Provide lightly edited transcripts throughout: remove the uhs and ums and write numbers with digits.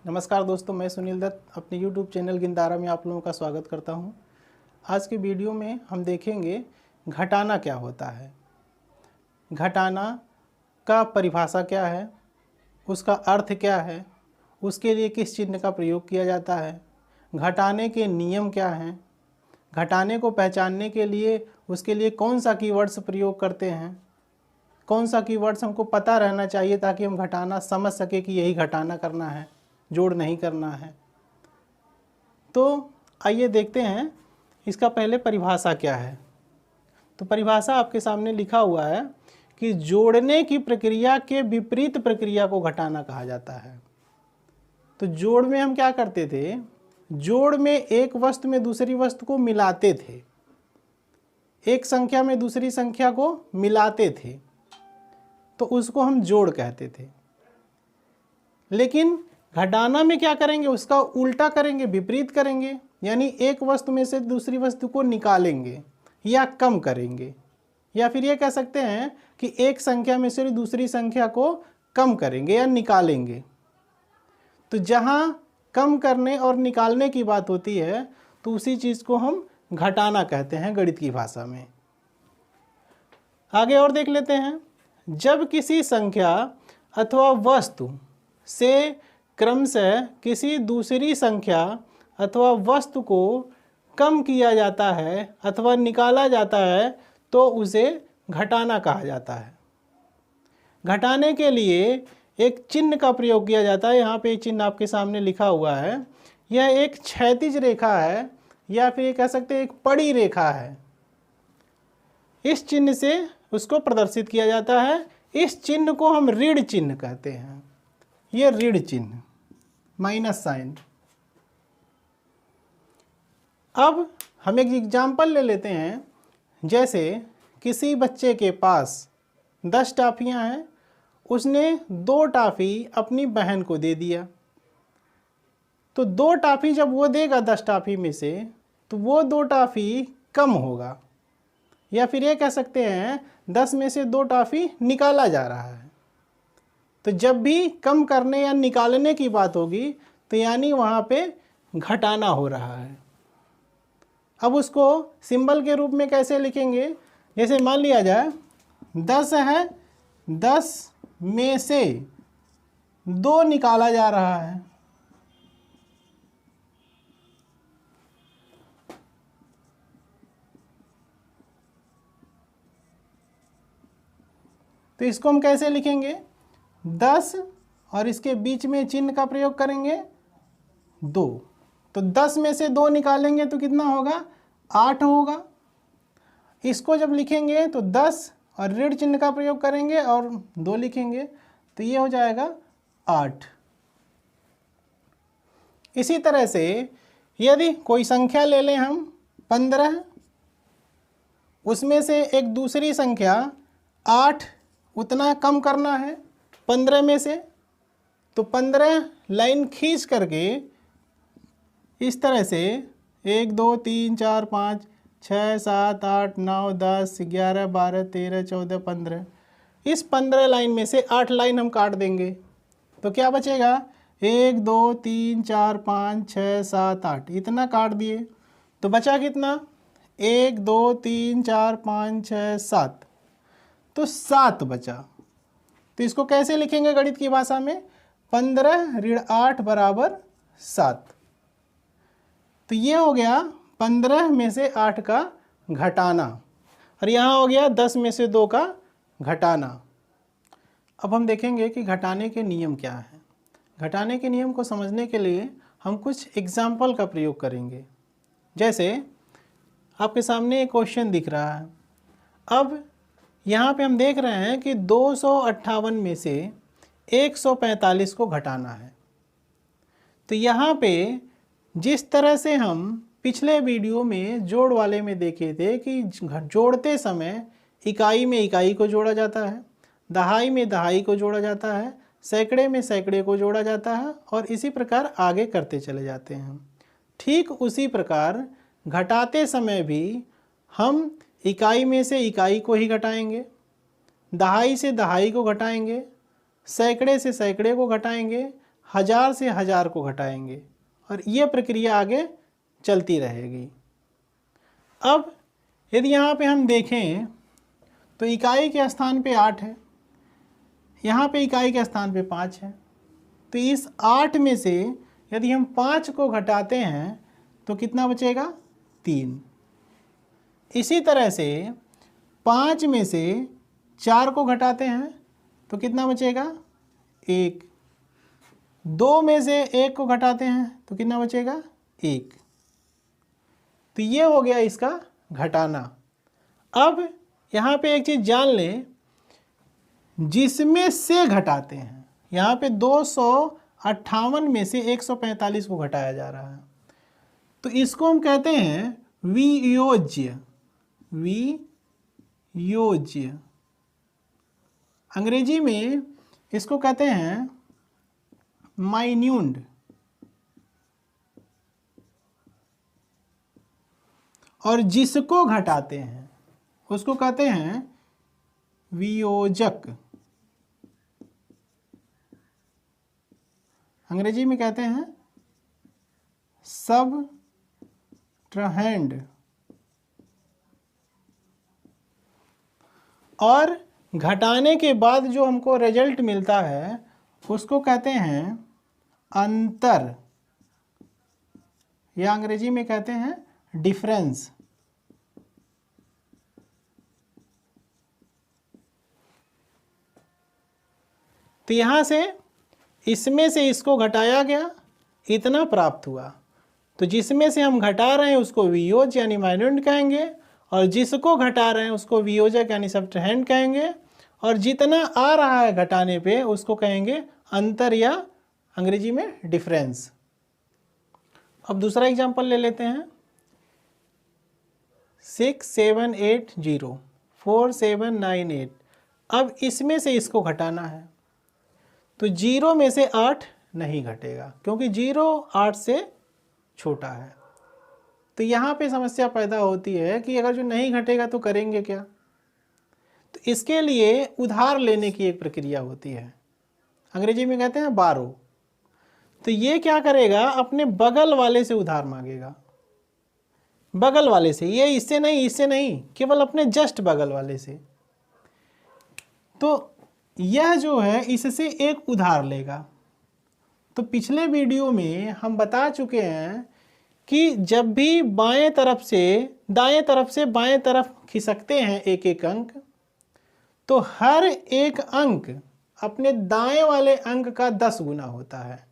नमस्कार दोस्तों, मैं सुनील दत्त अपने YouTube चैनल गिंदारा में आप लोगों का स्वागत करता हूं। आज के वीडियो में हम देखेंगे घटाना क्या होता है, घटाना का परिभाषा क्या है, उसका अर्थ क्या है, उसके लिए किस चिन्ह का प्रयोग किया जाता है, घटाने के नियम क्या हैं, घटाने को पहचानने के लिए उसके लिए कौन सा कीवर्ड्स प्रयोग करते हैं, कौन सा कीवर्ड्स हमको पता रहना चाहिए ताकि हम घटाना समझ सके कि यही घटाना करना है, जोड़ नहीं करना है। तो आइए देखते हैं इसका पहले परिभाषा क्या है। तो परिभाषा आपके सामने लिखा हुआ है कि जोड़ने की प्रक्रिया के विपरीत प्रक्रिया को घटाना कहा जाता है। तो जोड़ में हम क्या करते थे, जोड़ में एक वस्तु में दूसरी वस्तु को मिलाते थे, एक संख्या में दूसरी संख्या को मिलाते थे, तो उसको हम जोड़ कहते थे। लेकिन घटाना में क्या करेंगे, उसका उल्टा करेंगे, विपरीत करेंगे, यानी एक वस्तु में से दूसरी वस्तु को निकालेंगे या कम करेंगे, या फिर ये कह सकते हैं कि एक संख्या में से दूसरी संख्या को कम करेंगे या निकालेंगे। तो जहाँ कम करने और निकालने की बात होती है तो उसी चीज़ को हम घटाना कहते हैं गणित की भाषा में। आगे और देख लेते हैं। जब किसी संख्या अथवा वस्तु से क्रमशः किसी दूसरी संख्या अथवा वस्तु को कम किया जाता है अथवा निकाला जाता है तो उसे घटाना कहा जाता है। घटाने के लिए एक चिन्ह का प्रयोग किया जाता है। यहाँ पे एक चिन्ह आपके सामने लिखा हुआ है। यह एक क्षैतिज रेखा है या फिर ये कह सकते हैं एक पड़ी रेखा है। इस चिन्ह से उसको प्रदर्शित किया जाता है। इस चिन्ह को हम ऋण चिन्ह कहते हैं। ये ऋण चिन्ह, माइनस साइन। अब हम एक एग्जाम्पल ले लेते हैं। जैसे किसी बच्चे के पास 10 टॉफियाँ हैं, उसने 2 टॉफ़ी अपनी बहन को दे दिया। तो 2 टॉफ़ी जब वो देगा 10 टॉफ़ी में से, तो वो 2 टॉफ़ी कम होगा, या फिर ये कह सकते हैं 10 में से 2 टॉफ़ी निकाला जा रहा है। तो जब भी कम करने या निकालने की बात होगी तो यानी वहाँ पे घटाना हो रहा है। अब उसको सिंबल के रूप में कैसे लिखेंगे, जैसे मान लिया जाए 10 है, 10 में से 2 निकाला जा रहा है। तो इसको हम कैसे लिखेंगे, 10 और इसके बीच में चिन्ह का प्रयोग करेंगे 2। तो 10 में से 2 निकालेंगे तो कितना होगा, 8 होगा। इसको जब लिखेंगे तो 10 और ऋण चिन्ह का प्रयोग करेंगे और 2 लिखेंगे तो ये हो जाएगा 8। इसी तरह से यदि कोई संख्या ले लें हम 15, उसमें से एक दूसरी संख्या 8 उतना कम करना है 15 में से, तो 15 लाइन खींच करके इस तरह से 1 2 3 4 5 6 7 8 9 10 11 12 13 14 15, इस 15 लाइन में से 8 लाइन हम काट देंगे तो क्या बचेगा, 1 2 3 4 5 6 7 8, इतना काट दिए तो बचा कितना, 1 2 3 4 5 6 7, तो 7 बचा। तो इसको कैसे लिखेंगे गणित की भाषा में, 15 ऋण 8 बराबर 7। तो ये हो गया 15 में से 8 का घटाना, और यहाँ हो गया 10 में से 2 का घटाना। अब हम देखेंगे कि घटाने के नियम क्या हैं। घटाने के नियम को समझने के लिए हम कुछ एग्जाम्पल का प्रयोग करेंगे। जैसे आपके सामने एक क्वेश्चन दिख रहा है। अब यहाँ पे हम देख रहे हैं कि 258 में से 145 को घटाना है। तो यहाँ पे जिस तरह से हम पिछले वीडियो में जोड़ वाले में देखे थे कि जोड़ते समय इकाई में इकाई को जोड़ा जाता है, दहाई में दहाई को जोड़ा जाता है, सैकड़े में सैकड़े को जोड़ा जाता है, और इसी प्रकार आगे करते चले जाते हैं। ठीक उसी प्रकार घटाते समय भी हम इकाई में से इकाई को ही घटाएंगे, दहाई से दहाई को घटाएंगे, सैकड़े से सैकड़े को घटाएंगे, 1000 से 1000 को घटाएंगे और ये प्रक्रिया आगे चलती रहेगी। अब यदि यहाँ पे हम देखें तो इकाई के स्थान पे 8 है, यहाँ पे इकाई के स्थान पे 5 है, तो इस 8 में से यदि हम 5 को घटाते हैं तो कितना बचेगा? 3। इसी तरह से 5 में से 4 को घटाते हैं तो कितना बचेगा? 1। 2 में से 1 को घटाते हैं तो कितना बचेगा? 1। तो ये हो गया इसका घटाना। अब यहाँ पे एक चीज़ जान लें, जिसमें से घटाते हैं, यहाँ पे 258 में से 145 को घटाया जा रहा है, तो इसको हम कहते हैं वियोज्य। वियोज्य अंग्रेजी में इसको कहते हैं माइन्यूट, और जिसको घटाते हैं उसको कहते हैं वियोजक। अंग्रेजी में कहते हैं सबट्राहेंड। और घटाने के बाद जो हमको रिजल्ट मिलता है उसको कहते हैं अंतर, या अंग्रेजी में कहते हैं डिफरेंस। तो यहाँ से इसमें से इसको घटाया गया, इतना प्राप्त हुआ, तो जिसमें से हम घटा रहे हैं उसको वियोज्य यानी माइन्यूट कहेंगे, और जिसको घटा रहे हैं उसको वियोजक यानी सबट्राहेंड कहेंगे, और जितना आ रहा है घटाने पे उसको कहेंगे अंतर या अंग्रेजी में डिफरेंस। अब दूसरा एग्जांपल ले लेते हैं। 67804798। अब इसमें से इसको घटाना है तो 0 में से 8 नहीं घटेगा क्योंकि 0 8 से छोटा है। तो यहाँ पे समस्या पैदा होती है कि अगर जो नहीं घटेगा तो करेंगे क्या? तो इसके लिए उधार लेने की एक प्रक्रिया होती है, अंग्रेजी में कहते हैं बारो। तो ये क्या करेगा? अपने बगल वाले से उधार मांगेगा, बगल वाले से, ये इससे नहीं, केवल अपने जस्ट बगल वाले से। तो यह जो है इससे एक उधार लेगा। तो पिछले वीडियो में हम बता चुके हैं कि जब भी बाएं तरफ से दाएं तरफ से बाएं तरफ खिसकते हैं एक एक अंक, तो हर एक अंक अपने दाएं वाले अंक का 10 गुना होता है।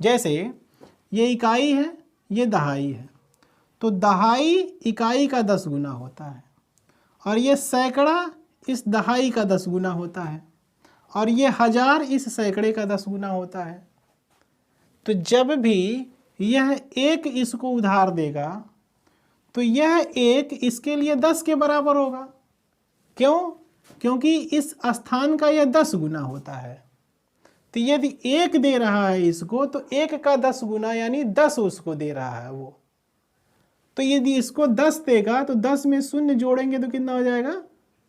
जैसे ये इकाई है, ये दहाई है, तो दहाई इकाई का 10 गुना होता है, और ये सैकड़ा इस दहाई का 10 गुना होता है, और ये 1000 इस सैकड़े का 10 गुना होता है। तो जब भी यह एक इसको उधार देगा तो यह एक इसके लिए 10 के बराबर होगा। क्यों? क्योंकि इस स्थान का यह 10 गुना होता है। तो यदि एक दे रहा है इसको तो एक का 10 गुना यानी 10 उसको दे रहा है वो। तो यदि इसको 10 देगा तो 10 में शून्य जोड़ेंगे तो कितना हो जाएगा?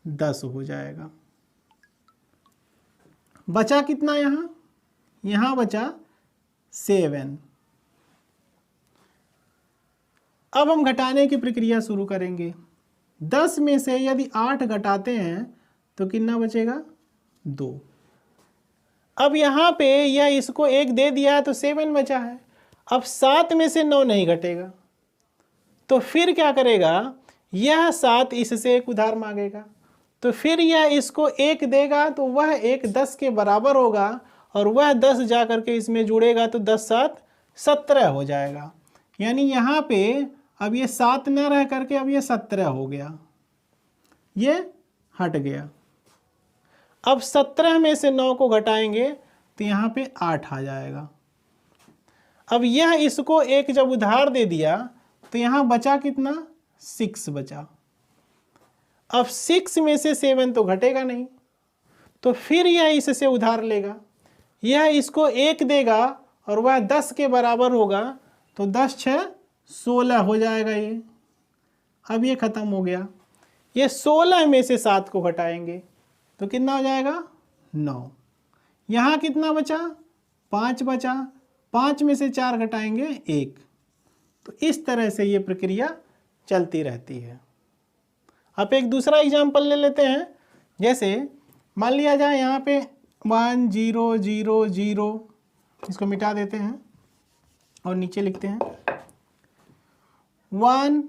10 हो जाएगा। बचा कितना? यहाँ बचा 7। अब हम घटाने की प्रक्रिया शुरू करेंगे। 10 में से यदि 8 घटाते हैं तो कितना बचेगा? 2। अब यहाँ पे यह इसको 1 दे दिया तो 7 बचा है। अब 7 में से 9 नहीं घटेगा तो फिर क्या करेगा? यह 7 इससे एक उधार मांगेगा, तो फिर यह इसको 1 देगा तो वह 1 10 के बराबर होगा, और वह 10 जा करके इसमें जुड़ेगा तो 10 7 17 हो जाएगा। यानी यहाँ पे अब ये 7 न रह करके अब ये 17 हो गया, ये हट गया। अब 17 में से 9 को घटाएंगे तो यहाँ पे 8 आ जाएगा। अब यह इसको 1 जब उधार दे दिया तो यहाँ बचा कितना? 6 बचा। अब 6 में से 7 तो घटेगा नहीं, तो फिर यह इससे उधार लेगा, यह इसको 1 देगा और वह 10 के बराबर होगा, तो 10 6 16 हो जाएगा ये। अब ये खत्म हो गया। ये 16 में से 7 को घटाएंगे तो कितना हो जाएगा? 9। यहाँ कितना बचा, 5 बचा, 5 में से 4 घटाएंगे 1। तो इस तरह से ये प्रक्रिया चलती रहती है। अब एक दूसरा एग्जाम्पल ले लेते हैं। जैसे मान लिया जाए यहाँ पे 1 0 0 0, इसको मिटा देते हैं और नीचे लिखते हैं 1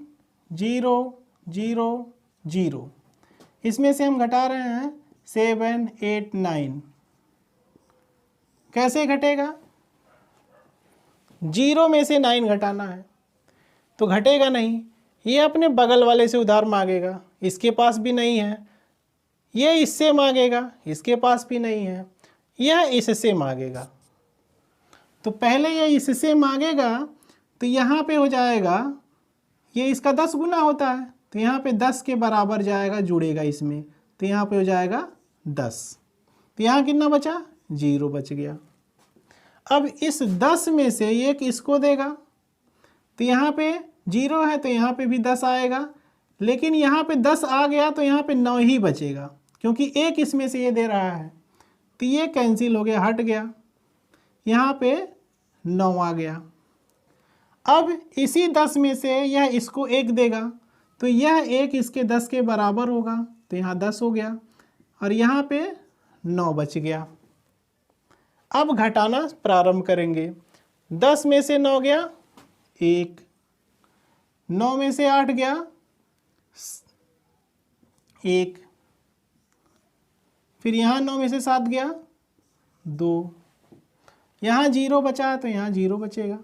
0 0 0। इसमें से हम घटा रहे हैं 7 8 9। कैसे घटेगा, 0 में से 9 घटाना है तो घटेगा नहीं। ये अपने बगल वाले से उधार मांगेगा, इसके पास भी नहीं है। ये इससे मांगेगा, इसके पास भी नहीं है। यह इससे मांगेगा, तो पहले ये इससे मांगेगा तो यहाँ पे हो जाएगा, ये इसका 10 गुना होता है तो यहाँ पे 10 के बराबर जाएगा, जुड़ेगा इसमें, तो यहाँ पे हो जाएगा 10। तो यहाँ कितना बचा, 0 बच गया। अब इस 10 में से एक इसको देगा तो यहाँ पे 0 है तो यहाँ पे भी 10 आएगा, लेकिन यहाँ पे 10 आ गया तो यहाँ पे 9 ही बचेगा, क्योंकि एक इसमें से ये दे रहा है। तो ये कैंसिल हो गया, हट गया, यहाँ पे 9 आ गया। अब इसी 10 में से यह इसको 1 देगा तो यह 1 इसके 10 के बराबर होगा, तो यहाँ 10 हो गया और यहाँ पे 9 बच गया। अब घटाना प्रारंभ करेंगे। 10 में से 9 गया 1, 9 में से 8 गया 1, फिर यहाँ 9 में से 7 गया 2, यहाँ 0 बचा है तो यहाँ 0 बचेगा।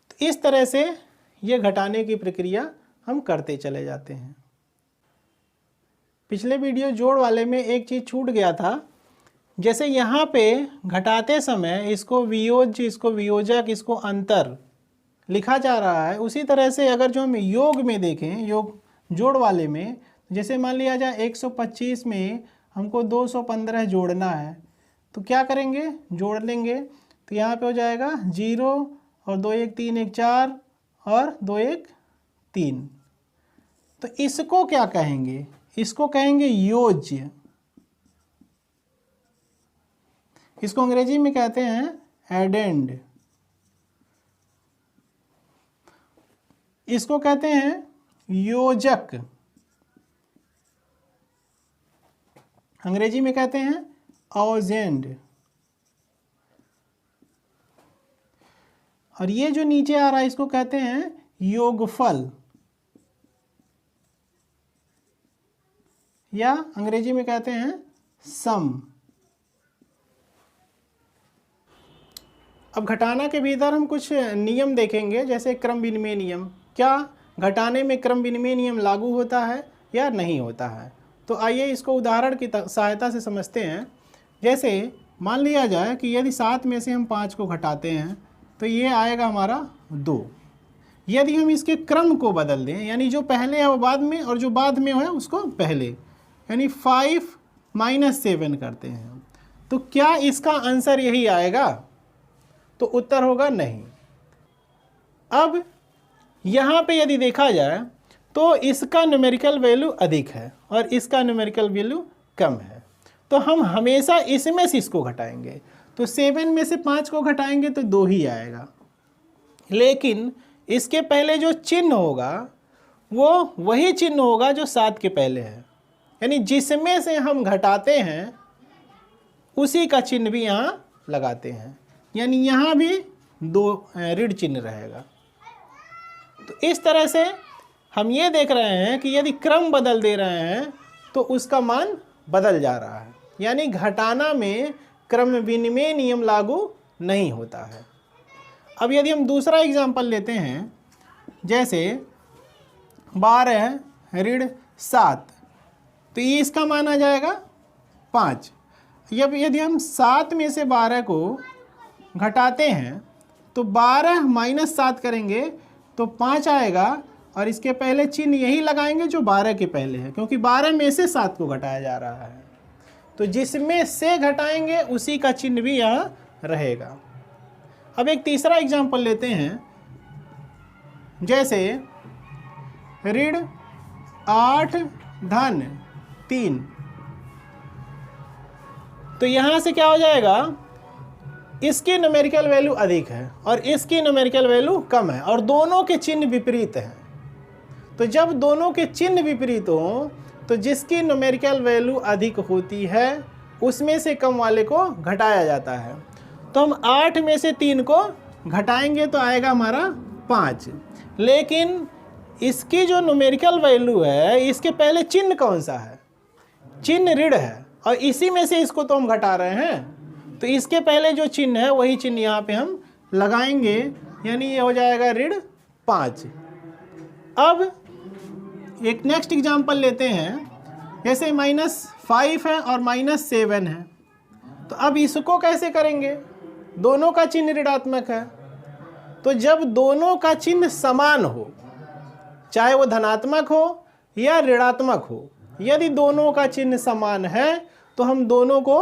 तो इस तरह से ये घटाने की प्रक्रिया हम करते चले जाते हैं। पिछले वीडियो जोड़ वाले में एक चीज़ छूट गया था। जैसे यहाँ पे घटाते समय इसको वियोज्य, इसको वियोजक, इसको अंतर लिखा जा रहा है, उसी तरह से अगर जो हम योग में देखें, योग जोड़ वाले में, जैसे मान लिया जाए 125 में हमको 215 जोड़ना है तो क्या करेंगे, जोड़ लेंगे। तो यहाँ पे हो जाएगा 0 और 2 1 3 1 4 और 2 1 3। तो इसको क्या कहेंगे, इसको कहेंगे योज्य। इसको अंग्रेजी में कहते हैं एडेंड। इसको कहते हैं योजक, अंग्रेजी में कहते हैं ऑजेंड। और ये जो नीचे आ रहा है इसको कहते हैं योगफल, या अंग्रेजी में कहते हैं सम। अब घटाना के भीतर हम कुछ नियम देखेंगे, जैसे क्रम विनिमय नियम। क्या घटाने में क्रम विनिमय नियम लागू होता है या नहीं होता है? तो आइए इसको उदाहरण की सहायता से समझते हैं। जैसे मान लिया जाए कि यदि 7 में से हम 5 को घटाते हैं तो ये आएगा हमारा 2। यदि हम इसके क्रम को बदल दें, यानी जो पहले है वो बाद में और जो बाद में है उसको पहले, यानी 5 - 7 करते हैं, तो क्या इसका आंसर यही आएगा? तो उत्तर होगा नहीं। अब यहाँ पे यदि देखा जाए तो इसका न्यूमेरिकल वैल्यू अधिक है और इसका न्यूमेरिकल वैल्यू कम है, तो हम हमेशा इसमें से इसको घटाएंगे। तो 7 में से 5 को घटाएंगे तो 2 ही आएगा, लेकिन इसके पहले जो चिन्ह होगा वो वही चिन्ह होगा जो 7 के पहले है, यानी जिसमें से हम घटाते हैं उसी का चिन्ह भी यहाँ लगाते हैं, यानी यहाँ भी 2 ऋण चिन्ह रहेगा। तो इस तरह से हम ये देख रहे हैं कि यदि क्रम बदल दे रहे हैं तो उसका मान बदल जा रहा है, यानी घटाना में क्रम विनिमय नियम लागू नहीं होता है। अब यदि हम दूसरा एग्जाम्पल लेते हैं, जैसे 12 ऋण 7, तो ये इसका मान आ जाएगा 5। यदि हम 7 में से 12 को घटाते हैं तो 12 - 7 करेंगे तो 5 आएगा, और इसके पहले चिन्ह यही लगाएंगे जो 12 के पहले है, क्योंकि 12 में से 7 को घटाया जा रहा है, तो जिसमें से घटाएंगे उसी का चिन्ह भी यहाँ रहेगा। अब एक तीसरा एग्जाम्पल लेते हैं, जैसे ऋण 8 धन 3, तो यहाँ से क्या हो जाएगा, इसकी न्यूमेरिकल वैल्यू अधिक है और इसकी न्यूमेरिकल वैल्यू कम है और दोनों के चिन्ह विपरीत हैं। तो जब दोनों के चिन्ह विपरीत हों तो जिसकी न्यूमेरिकल वैल्यू अधिक होती है उसमें से कम वाले को घटाया जाता है। तो हम 8 में से 3 को घटाएंगे तो आएगा हमारा 5, लेकिन इसकी जो न्यूमेरिकल वैल्यू है इसके पहले चिन्ह कौन सा है, चिन्ह ऋण है और इसी में से इसको तो हम घटा रहे हैं, तो इसके पहले जो चिन्ह है वही चिन्ह यहाँ पे हम लगाएंगे, यानी ये हो जाएगा ऋण 5। अब एक नेक्स्ट एग्जांपल लेते हैं, जैसे -5 है और -7 है। तो अब इसको कैसे करेंगे, दोनों का चिन्ह ऋणात्मक है। तो जब दोनों का चिन्ह समान हो, चाहे वो धनात्मक हो या ऋणात्मक हो, यदि दोनों का चिन्ह समान है तो हम दोनों को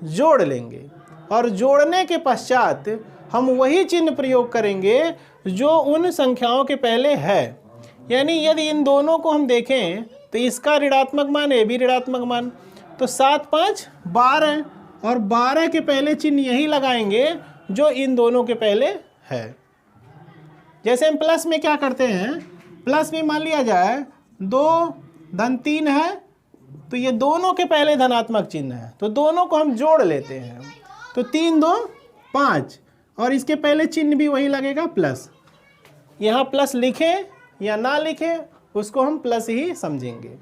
जोड़ लेंगे और जोड़ने के पश्चात हम वही चिन्ह प्रयोग करेंगे जो उन संख्याओं के पहले है। यानी यदि इन दोनों को हम देखें तो इसका ऋणात्मक मान, ये भी ऋणात्मक मान, तो 7 5 12 और 12 के पहले चिन्ह यही लगाएंगे जो इन दोनों के पहले है। जैसे हम प्लस में क्या करते हैं, प्लस में मान लिया जाए 2 धन 3 है तो ये दोनों के पहले धनात्मक चिन्ह है, तो दोनों को हम जोड़ लेते हैं। तो 3 2 5 और इसके पहले चिन्ह भी वही लगेगा प्लस। यहाँ प्लस लिखे या ना लिखे उसको हम प्लस ही समझेंगे।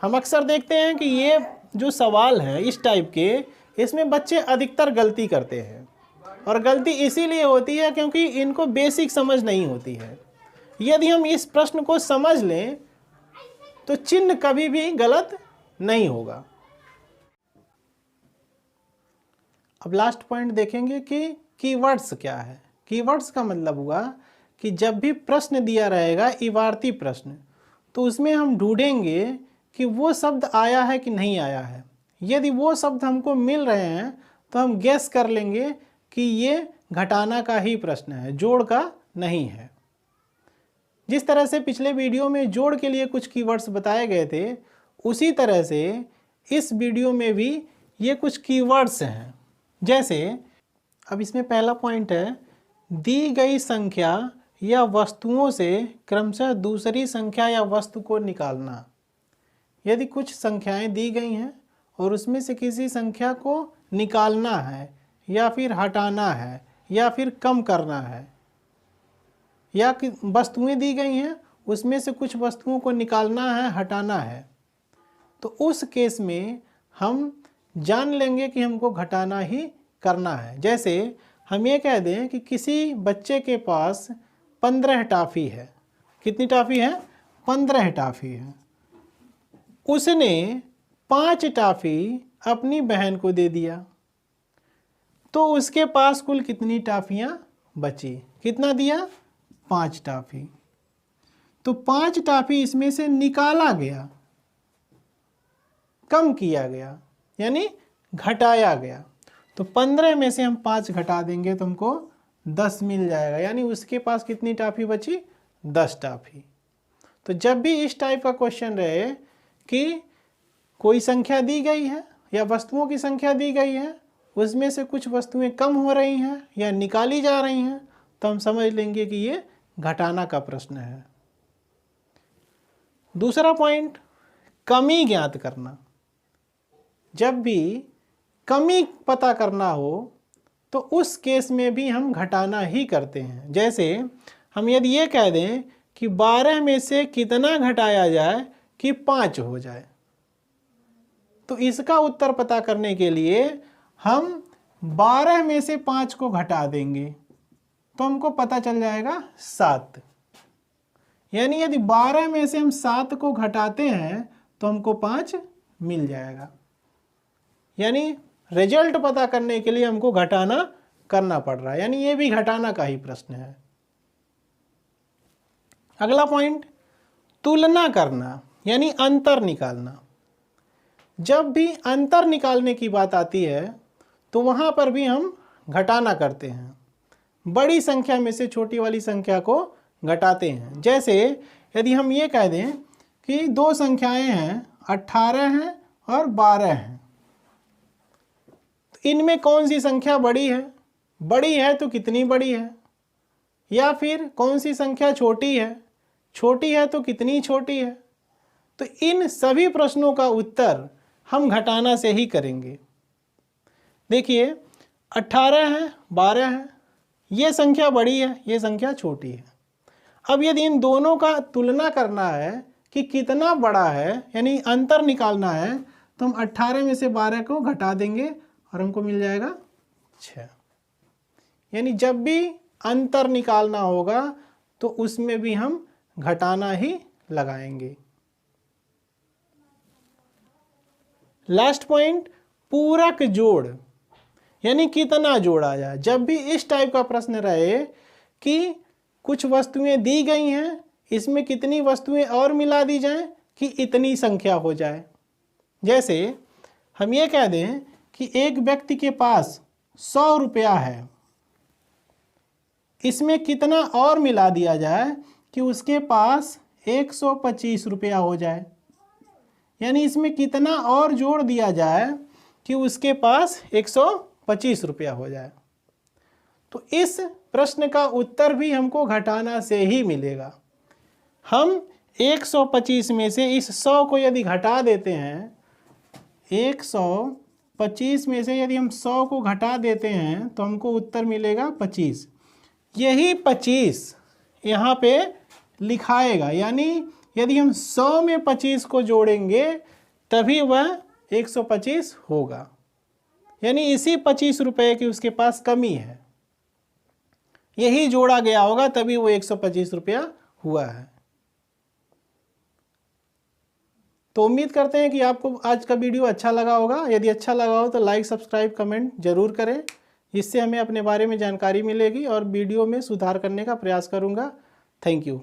हम अक्सर देखते हैं कि ये जो सवाल है इस टाइप के, इसमें बच्चे अधिकतर गलती करते हैं और गलती इसीलिए होती है क्योंकि इनको बेसिक समझ नहीं होती है। यदि हम इस प्रश्न को समझ लें तो चिन्ह कभी भी गलत नहीं होगा। अब लास्ट पॉइंट देखेंगे कि कीवर्ड्स क्या है। कीवर्ड्स का मतलब हुआ कि जब भी प्रश्न दिया रहेगा इबारती प्रश्न, तो उसमें हम ढूंढेंगे कि वो शब्द आया है कि नहीं आया है। यदि वो शब्द हमको मिल रहे हैं तो हम गेस कर लेंगे कि ये घटाना का ही प्रश्न है, जोड़ का नहीं है। जिस तरह से पिछले वीडियो में जोड़ के लिए कुछ कीवर्ड्स बताए गए थे, उसी तरह से इस वीडियो में भी ये कुछ कीवर्ड्स हैं। जैसे अब इसमें पहला पॉइंट है, दी गई संख्या या वस्तुओं से क्रमशः दूसरी संख्या या वस्तु को निकालना। यदि कुछ संख्याएं दी गई हैं और उसमें से किसी संख्या को निकालना है या फिर हटाना है या फिर कम करना है, या कि वस्तुएं दी गई हैं उसमें से कुछ वस्तुओं को निकालना है, हटाना है, तो उस केस में हम जान लेंगे कि हमको घटाना ही करना है। जैसे हम ये कह दें कि किसी बच्चे के पास 15 टॉफ़ी है। कितनी टॉफ़ी है? 15 टॉफ़ी है। उसने 5 टॉफ़ी अपनी बहन को दे दिया, तो उसके पास कुल कितनी टॉफ़ियाँ बची? कितना दिया? 5 टॉफ़ी। तो 5 टॉफ़ी इसमें से निकाला गया, कम किया गया, यानी घटाया गया। तो 15 में से हम 5 घटा देंगे तो हमको 10 मिल जाएगा, यानी उसके पास कितनी टॉफ़ी बची? 10 टॉफ़ी। तो जब भी इस टाइप का क्वेश्चन रहे कि कोई संख्या दी गई है या वस्तुओं की संख्या दी गई है, उसमें से कुछ वस्तुएं कम हो रही हैं या निकाली जा रही हैं, तो हम समझ लेंगे कि ये घटाना का प्रश्न है। दूसरा पॉइंट, कमी ज्ञात करना। जब भी कमी पता करना हो तो उस केस में भी हम घटाना ही करते हैं। जैसे हम यदि ये कह दें कि 12 में से कितना घटाया जाए कि 5 हो जाए, तो इसका उत्तर पता करने के लिए हम 12 में से 5 को घटा देंगे तो हमको पता चल जाएगा 7। यानी यदि 12 में से हम 7 को घटाते हैं तो हमको 5 मिल जाएगा। यानी रिजल्ट पता करने के लिए हमको घटाना करना पड़ रहा है, यानी ये भी घटाना का ही प्रश्न है। अगला पॉइंट, तुलना करना, यानी अंतर निकालना। जब भी अंतर निकालने की बात आती है तो वहाँ पर भी हम घटाना करते हैं। बड़ी संख्या में से छोटी वाली संख्या को घटाते हैं। जैसे यदि हम ये कह दें कि 2 संख्याएं हैं, 18 हैं और 12 हैं, इनमें कौन सी संख्या बड़ी है, बड़ी है तो कितनी बड़ी है, या फिर कौन सी संख्या छोटी है, छोटी है तो कितनी छोटी है। तो इन सभी प्रश्नों का उत्तर हम घटाना से ही करेंगे। देखिए 18 है, 12 है, ये संख्या बड़ी है, ये संख्या छोटी है। अब यदि इन दोनों का तुलना करना है कि कितना बड़ा है, यानी अंतर निकालना है, तो हम 18 में से 12 को घटा देंगे और हमको मिल जाएगा 6। यानी जब भी अंतर निकालना होगा तो उसमें भी हम घटाना ही लगाएंगे। लास्ट पॉइंट, पूरक जोड़, यानी कितना जोड़ा जाए। जब भी इस टाइप का प्रश्न रहे कि कुछ वस्तुएं दी गई हैं, इसमें कितनी वस्तुएं और मिला दी जाएं कि इतनी संख्या हो जाए। जैसे हम ये कह दें कि एक व्यक्ति के पास 100 रुपया है, इसमें कितना और मिला दिया जाए कि उसके पास 125 रुपया हो जाए। यानी इसमें कितना और जोड़ दिया जाए कि उसके पास 125 रुपया हो जाए। तो इस प्रश्न का उत्तर भी हमको घटाना से ही मिलेगा। हम 125 में से इस 100 को यदि घटा देते हैं, 125 में से यदि हम 100 को घटा देते हैं तो हमको उत्तर मिलेगा 25। यही 25 यहाँ पे लिखाएगा, यानी यदि हम 100 में 25 को जोड़ेंगे तभी वह 125 होगा। यानी इसी 25 रुपये की उसके पास कमी है, यही जोड़ा गया होगा तभी वो 125 रुपया हुआ है। तो उम्मीद करते हैं कि आपको आज का वीडियो अच्छा लगा होगा। यदि अच्छा लगा हो तो लाइक, सब्सक्राइब, कमेंट जरूर करें, इससे हमें अपने बारे में जानकारी मिलेगी और वीडियो में सुधार करने का प्रयास करूंगा। Thank you.